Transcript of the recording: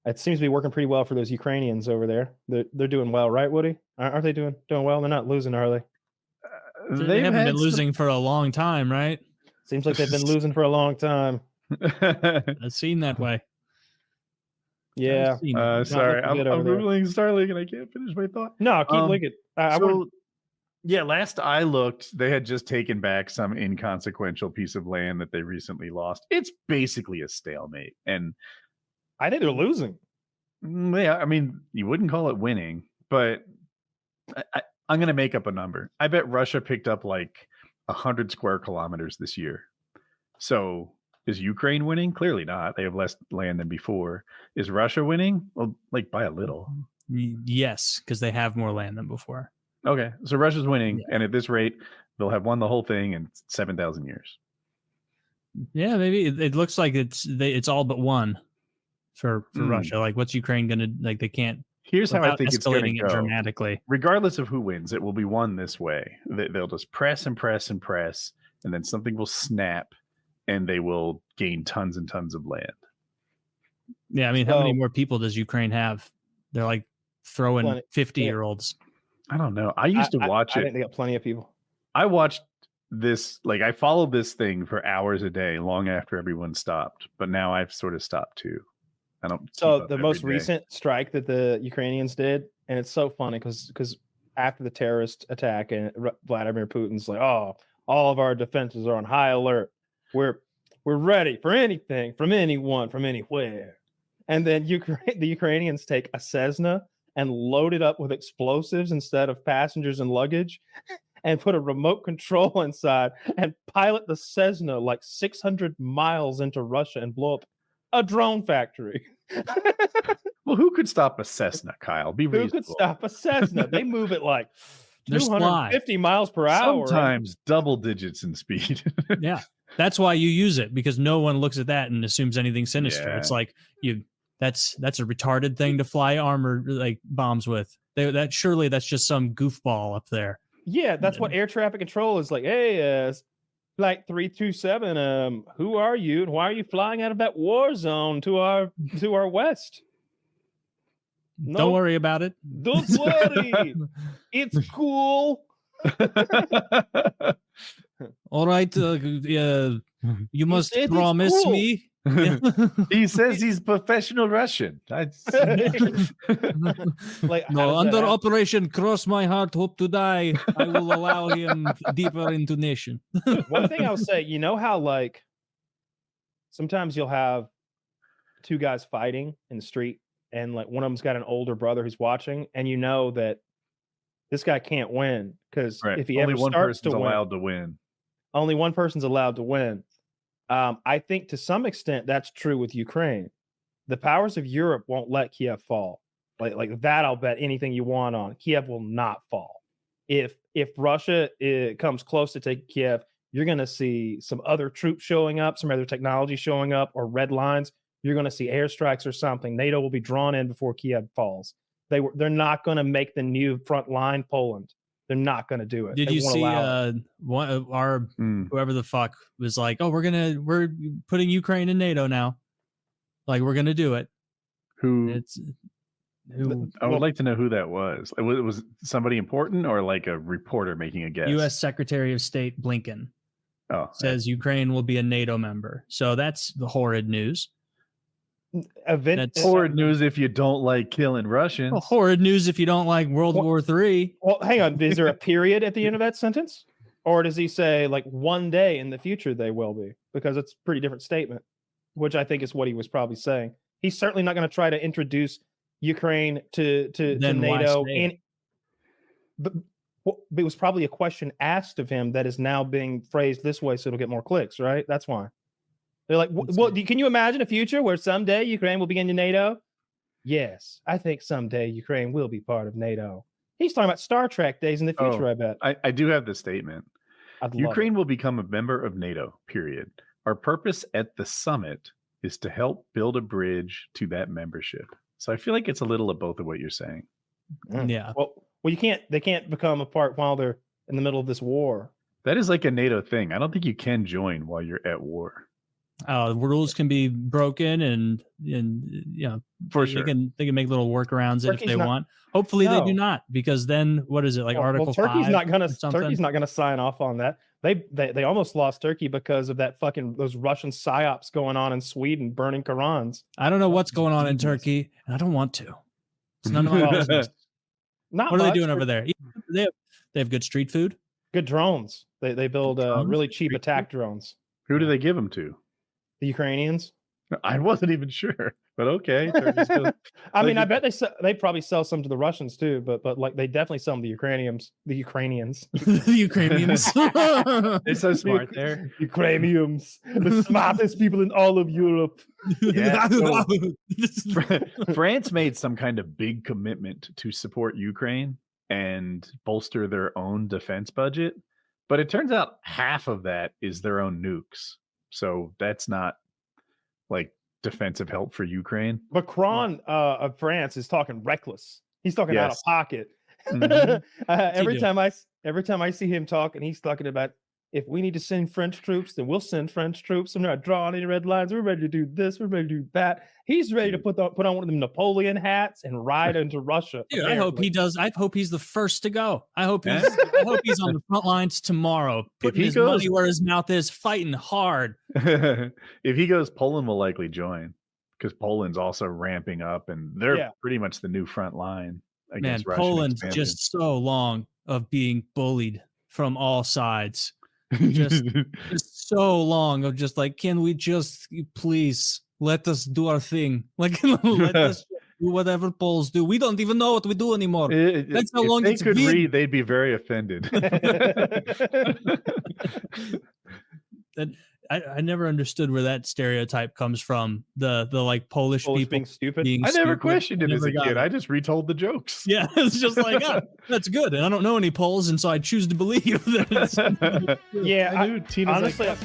It seems to be working pretty well for those Ukrainians over there. They're doing well, right, Woody? Aren't they doing well? They're not losing, are they? They haven't been losing for a long time, right? Seems like they've been losing for a long time. It seemed that way. Yeah. Sorry, I'm Googling Starlink and I can't finish my thought. No, keep looking. Yeah, last I looked, they had just taken back some inconsequential piece of land that they recently lost. It's basically a stalemate. And I think they're losing. Yeah, I mean, you wouldn't call it winning, but I'm going to make up a number. I bet Russia picked up like 100 square kilometers this year. So is Ukraine winning? Clearly not. They have less land than before. Is Russia winning? Well, like by a little. Yes, because they have more land than before. Okay, so Russia's winning, and at this rate, they'll have won the whole thing in 7,000 years. Yeah, maybe it looks like it's all but one for Russia. Like, what's Ukraine gonna like? They can't. Here's how I think it's going to go. Dramatically. Regardless of who wins, it will be won this way. They'll just press and press and press, and then something will snap, and they will gain tons and tons of land. Yeah, I mean, how many more people does Ukraine have? They're like throwing 50-year-olds. I don't know. I used to watch it. I think they got plenty of people. I watched this, like I followed this thing for hours a day, long after everyone stopped. But now I've sort of stopped too. I don't. So the most recent strike that the Ukrainians did, and it's so funny because after the terrorist attack, and Vladimir Putin's like, "Oh, all of our defenses are on high alert. We're ready for anything from anyone from anywhere." And then the Ukrainians take a Cessna and load it up with explosives instead of passengers and luggage, and put a remote control inside and pilot the Cessna like 600 miles into Russia and blow up a drone factory. Well, who could stop a Cessna, Kyle? Be reasonable. Who could stop a Cessna? They move it like 250 miles per hour. Sometimes double digits in speed. Yeah, that's why you use it, because no one looks at that and assumes anything sinister. Yeah. It's like that's a retarded thing to fly armor like bombs with. Surely that's just some goofball up there. Yeah, that's what air traffic control is like. Hey, Flight 327, who are you and why are you flying out of that war zone to our west? No, don't worry about it. Don't worry. It's cool. All right, you must promise me. He says he's professional Russian. Like, no, under Operation Cross My Heart, Hope to Die, I will allow him deeper intonation. One thing I'll say, you know how like sometimes you'll have two guys fighting in the street, and like one of them's got an older brother who's watching, and you know that this guy can't win because if he only ever one starts person's to allowed to win. Only one person's allowed to win. I think to some extent that's true with Ukraine. The powers of Europe won't let Kiev fall. Like that, I'll bet anything you want on. Kiev will not fall. If Russia comes close to taking Kiev, you're going to see some other troops showing up, some other technology showing up, or red lines. You're going to see airstrikes or something. NATO will be drawn in before Kiev falls. They're not going to make the new front line Poland. They're not going to do it. Did you see whoever the fuck was like, oh, we're putting Ukraine in NATO now. Like, we're going to do it. Who? I would like to know who that was. It was somebody important or like a reporter making a guess? U.S. Secretary of State Blinken says Ukraine will be a NATO member. So that's the horrid news. Horrid news if you don't like killing Russians. Well, horrid news if you don't like World War III. Well, hang on. Is there a period at the end of that sentence? Or does he say like one day in the future they will be? Because it's a pretty different statement, which I think is what he was probably saying. He's certainly not going to try to introduce Ukraine to NATO. But it was probably a question asked of him that is now being phrased this way so it'll get more clicks, right? That's why. They're like, well, can you imagine a future where someday Ukraine will be in NATO? Yes, I think someday Ukraine will be part of NATO. He's talking about Star Trek days in the future, I bet. I do have the statement. Ukraine will become a member of NATO, period. Our purpose at the summit is to help build a bridge to that membership. So I feel like it's a little of both of what you're saying. Yeah. Well, they can't become a part while they're in the middle of this war. That is like a NATO thing. I don't think you can join while you're at war. The rules can be broken and For they sure. can make little workarounds if Turkey's they not- want. Hopefully they do No. not, because then what is it like Article 5 Turkey's not gonna or something? Turkey's not gonna sign off on that. They almost lost Turkey because of that fucking those Russian psyops going on in Sweden, burning Qurans. I don't know what's going on in Genius. Turkey, and I don't want to. It's none of my business. Not What are they much. doing over there? They have good street food. Good drones. They build drones? really cheap attack drones. Who do they give them to? The Ukrainians. I wasn't even sure, but okay. Turkey's good. I mean, Like- I bet they probably sell some to the Russians too, but like they definitely sell them to the Ukrainians. The Ukrainians. The Ukrainians. They're so smart there. Ukrainians, the smartest people in all of Europe. Yeah, France made some kind of big commitment to support Ukraine and bolster their own defense budget, but it turns out half of that is their own nukes. So that's not like defensive help for Ukraine. Macron of France is talking reckless. He's talking out of Yes. pocket. Mhm. every do? time I see him talking, he's talking about if we need to send French troops, then we'll send French troops. I'm not drawing any red lines. We're ready to do this. We're ready to do that. He's ready to put on one of them Napoleon hats and ride into Russia. Dude, I hope apparently. he does. I hope he's the first to go. I hope he's on the front lines tomorrow, putting he his goes- money where his mouth is, fighting hard. If he goes, Poland will likely join because Poland's also ramping up, and they're Yeah. pretty much the new front line Man, against Russian Poland's expansion. just so long of being bullied from all sides. just so long of just like, can we just please let us do our thing? Like, let us do whatever Poles do. We don't even know what we do anymore. That's how if long they it's could been. read, they'd be very offended. I never understood where that stereotype comes from. The like Polish Polish people being stupid. being I never stupid. questioned it as Never a got kid. it. I just retold the jokes. Yeah, it's just like, that's good. And I don't know any Poles, and so I choose to believe that it's Yeah, I knew Tina's honestly, like,